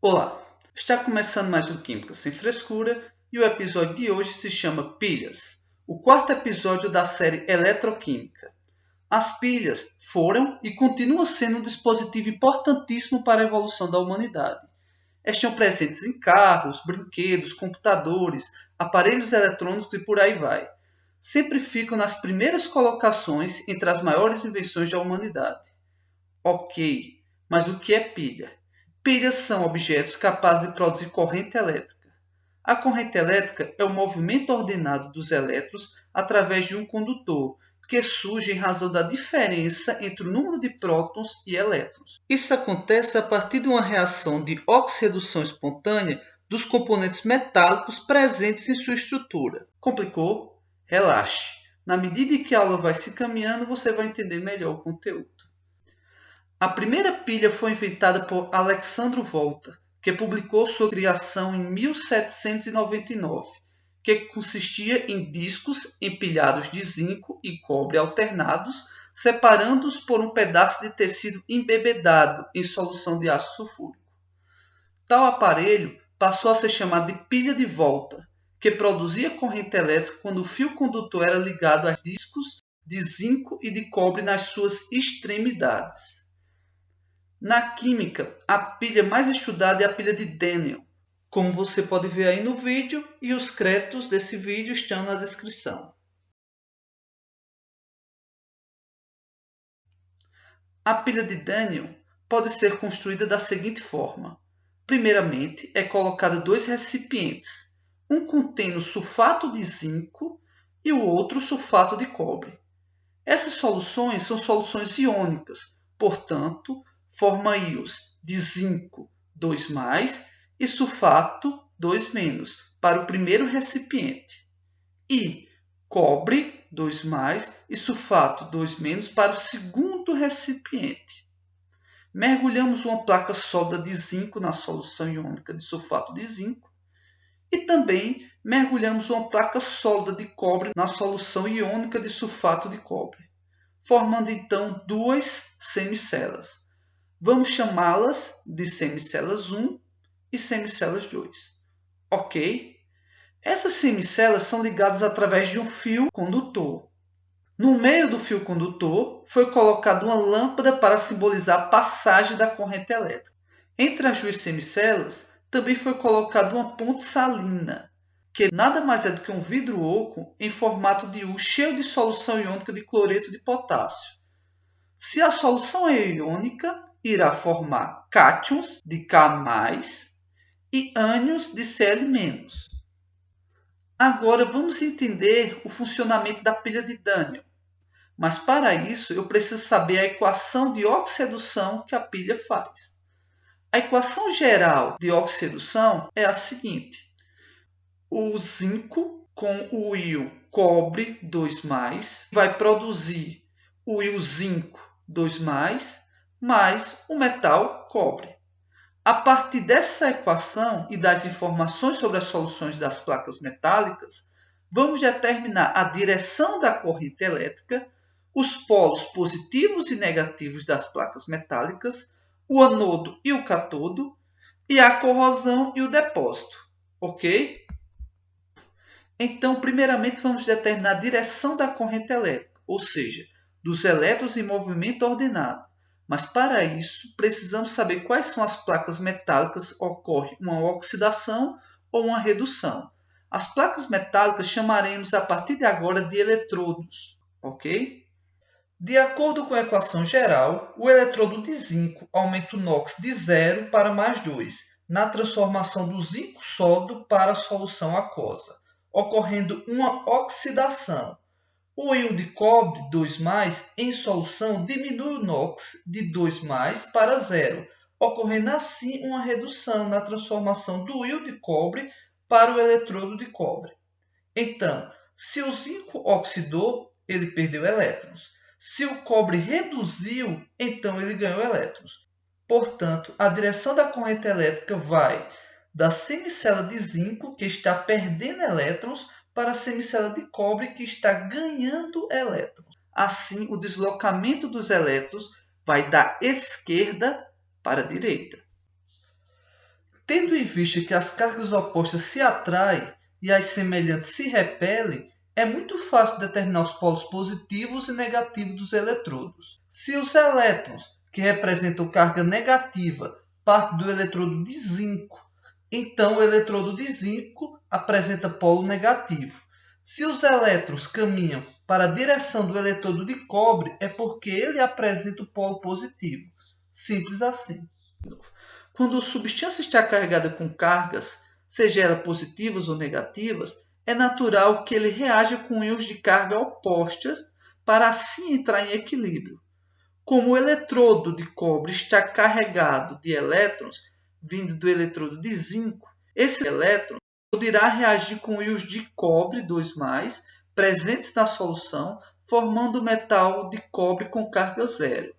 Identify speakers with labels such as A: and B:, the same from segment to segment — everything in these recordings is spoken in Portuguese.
A: Olá, está começando mais um Química Sem Frescura e o episódio de hoje se chama Pilhas, o quarto episódio da série Eletroquímica. As pilhas foram e continuam sendo um dispositivo importantíssimo para a evolução da humanidade. Estão presentes em carros, brinquedos, computadores, aparelhos eletrônicos e por aí vai. Sempre ficam nas primeiras colocações entre as maiores invenções da humanidade. Ok, mas o que é pilha? Pilhas são objetos capazes de produzir corrente elétrica. A corrente elétrica é o movimento ordenado dos elétrons através de um condutor, que surge em razão da diferença entre o número de prótons e elétrons. Isso acontece a partir de uma reação de oxirredução espontânea dos componentes metálicos presentes em sua estrutura. Complicou? Relaxe. Na medida em que a aula vai se caminhando, você vai entender melhor o conteúdo. A primeira pilha foi inventada por Alexandre Volta, que publicou sua criação em 1799, que consistia em discos empilhados de zinco e cobre alternados, separando-os por um pedaço de tecido embebedado em solução de ácido sulfúrico. Tal aparelho passou a ser chamado de pilha de volta, que produzia corrente elétrica quando o fio condutor era ligado a discos de zinco e de cobre nas suas extremidades. Na química, a pilha mais estudada é a pilha de Daniel, como você pode ver aí no vídeo, e os créditos desse vídeo estão na descrição. A pilha de Daniel pode ser construída da seguinte forma. Primeiramente, é colocado dois recipientes, um contendo sulfato de zinco e o outro sulfato de cobre. Essas soluções são soluções iônicas, portanto, forma íons de zinco 2+, e sulfato 2- para o primeiro recipiente, e cobre 2+, e sulfato 2- para o segundo recipiente. Mergulhamos uma placa sólida de zinco na solução iônica de sulfato de zinco e também mergulhamos uma placa sólida de cobre na solução iônica de sulfato de cobre, formando então duas semicelas. Vamos chamá-las de semicelas 1 e semicelas 2. Ok? Essas semicelas são ligadas através de um fio condutor. No meio do fio condutor foi colocada uma lâmpada para simbolizar a passagem da corrente elétrica. Entre as duas semicelas também foi colocada uma ponte salina, que nada mais é do que um vidro oco em formato de U cheio de solução iônica de cloreto de potássio. Se a solução é iônica, irá formar cátions de K+, e ânions de Cl-. Agora vamos entender o funcionamento da pilha de Daniel. Mas para isso eu preciso saber a equação de oxirredução que a pilha faz. A equação geral de oxirredução é a seguinte. O zinco com o íon cobre 2+, vai produzir o íon zinco 2+, mais o metal cobre. A partir dessa equação e das informações sobre as soluções das placas metálicas, vamos determinar a direção da corrente elétrica, os polos positivos e negativos das placas metálicas, o anodo e o catodo, e a corrosão e o depósito. Ok? Então, primeiramente, vamos determinar a direção da corrente elétrica, ou seja, dos elétrons em movimento ordenado. Mas, para isso, precisamos saber quais são as placas metálicas que ocorre uma oxidação ou uma redução. As placas metálicas chamaremos a partir de agora de eletrodos. Ok? De acordo com a equação geral, o eletrodo de zinco aumenta o NOx de 0 para +2, na transformação do zinco sólido para a solução aquosa, ocorrendo uma oxidação. O íon de cobre 2+, em solução, diminui o NOx de 2+ para 0, ocorrendo assim uma redução na transformação do íon de cobre para o eletrodo de cobre. Então, se o zinco oxidou, ele perdeu elétrons. Se o cobre reduziu, então ele ganhou elétrons. Portanto, a direção da corrente elétrica vai da semicela de zinco, que está perdendo elétrons, para a semicela de cobre, que está ganhando elétrons. Assim, o deslocamento dos elétrons vai da esquerda para a direita. Tendo em vista que as cargas opostas se atraem e as semelhantes se repelem, é muito fácil determinar os polos positivos e negativos dos eletrodos. Se os elétrons, que representam carga negativa, partem do eletrodo de zinco, então o eletrodo de zinco apresenta polo negativo. Se os elétrons caminham para a direção do eletrodo de cobre, é porque ele apresenta o polo positivo. Simples assim. Quando a substância está carregada com cargas, seja elas positivas ou negativas, é natural que ele reaja com íons de carga opostas para assim entrar em equilíbrio. Como o eletrodo de cobre está carregado de elétrons vindo do eletrodo de zinco, esse elétron poderá reagir com íons de cobre 2+, presentes na solução, formando o metal de cobre com carga zero,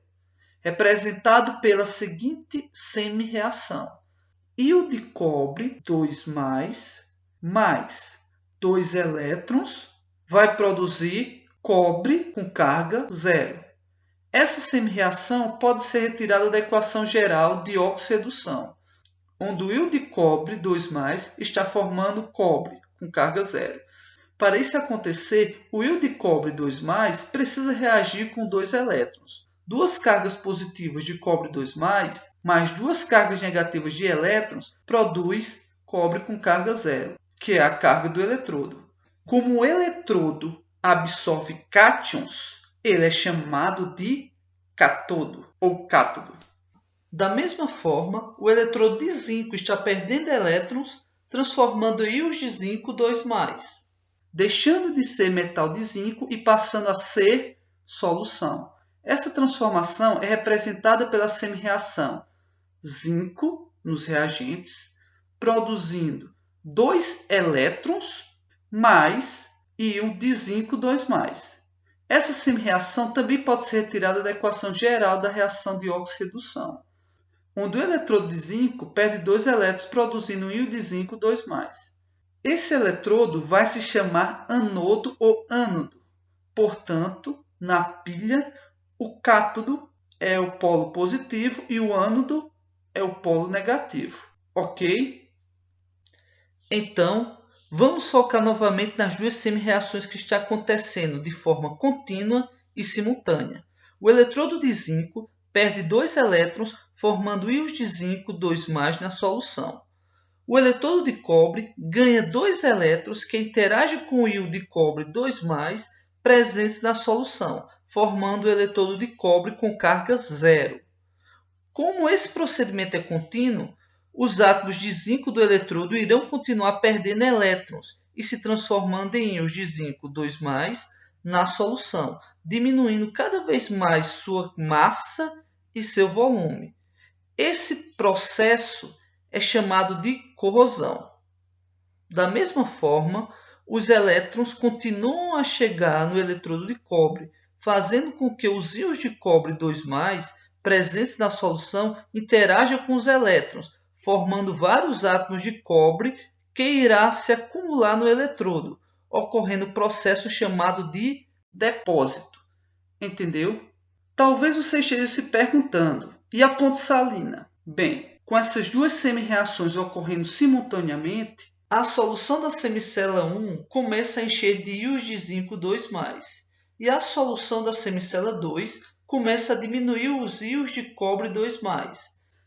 A: representado pela seguinte semi-reação. Íon de cobre 2+, mais 2 elétrons, vai produzir cobre com carga zero. Essa semi-reação pode ser retirada da equação geral de oxirredução, onde o íon de cobre 2+, está formando cobre com carga zero. Para isso acontecer, o íon de cobre 2+, precisa reagir com 2 elétrons. Duas cargas positivas de cobre 2+, mais duas cargas negativas de elétrons, produz cobre com carga zero, que é a carga do eletrodo. Como o eletrodo absorve cátions, ele é chamado de cátodo ou cátodo. Da mesma forma, o eletrodo de zinco está perdendo elétrons, transformando íons de zinco 2+, deixando de ser metal de zinco e passando a ser solução. Essa transformação é representada pela semi-reação zinco nos reagentes, produzindo 2 elétrons mais íon de zinco 2+. Essa semi-reação também pode ser retirada da equação geral da reação de oxirredução, onde o eletrodo de zinco perde 2 elétrons, produzindo um íon de zinco 2+. Esse eletrodo vai se chamar anodo ou ânodo. Portanto, na pilha, o cátodo é o polo positivo e o ânodo é o polo negativo. Ok? Então, vamos focar novamente nas duas semi-reações que estão acontecendo de forma contínua e simultânea. O eletrodo de zinco perde 2 elétrons, formando íons de zinco 2+ na solução. O eletrodo de cobre ganha 2 elétrons que interagem com o íon de cobre 2+, presentes na solução, formando o eletrodo de cobre com carga zero. Como esse procedimento é contínuo, os átomos de zinco do eletrodo irão continuar perdendo elétrons e se transformando em íons de zinco 2+ na solução, diminuindo cada vez mais sua massa e seu volume. Esse processo é chamado de corrosão. Da mesma forma, os elétrons continuam a chegar no eletrodo de cobre, fazendo com que os íons de cobre 2+, presentes na solução, interajam com os elétrons, formando vários átomos de cobre que irá se acumular no eletrodo, ocorrendo o processo chamado de depósito. Entendeu? Talvez você esteja se perguntando, e a ponte salina? Bem, com essas duas semi-reações ocorrendo simultaneamente, a solução da semicela 1 começa a encher de íons de zinco 2+, e a solução da semicela 2 começa a diminuir os íons de cobre 2+,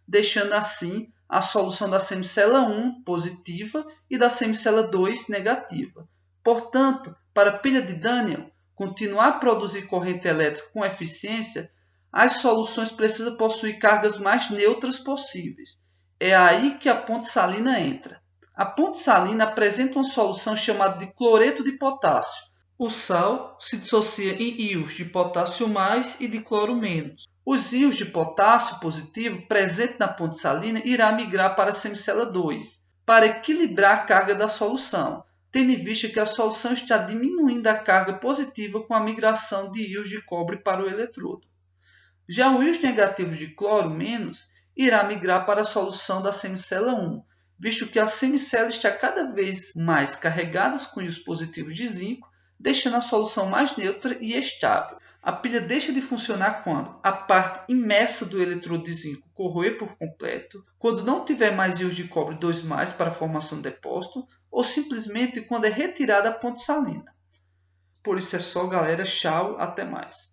A: deixando assim a solução da semicela 1 positiva e da semicela 2 negativa. Portanto, para a pilha de Daniell continuar a produzir corrente elétrica com eficiência, as soluções precisam possuir cargas mais neutras possíveis. É aí que a ponte salina entra. A ponte salina apresenta uma solução chamada de cloreto de potássio. O sal se dissocia em íons de potássio mais e de cloro menos. Os íons de potássio positivo presente na ponte salina irá migrar para a semicela 2, para equilibrar a carga da solução, tendo em vista que a solução está diminuindo a carga positiva com a migração de íons de cobre para o eletrodo. Já o íons negativo de cloro menos irá migrar para a solução da semicela 1, visto que a semicela está cada vez mais carregada com íons positivos de zinco, deixando a solução mais neutra e estável. A pilha deixa de funcionar quando a parte imersa do eletrodo de zinco corroer por completo, quando não tiver mais íons de cobre 2+, para a formação do depósito, ou simplesmente quando é retirada a ponte salina. Por isso é só, galera. Tchau, até mais.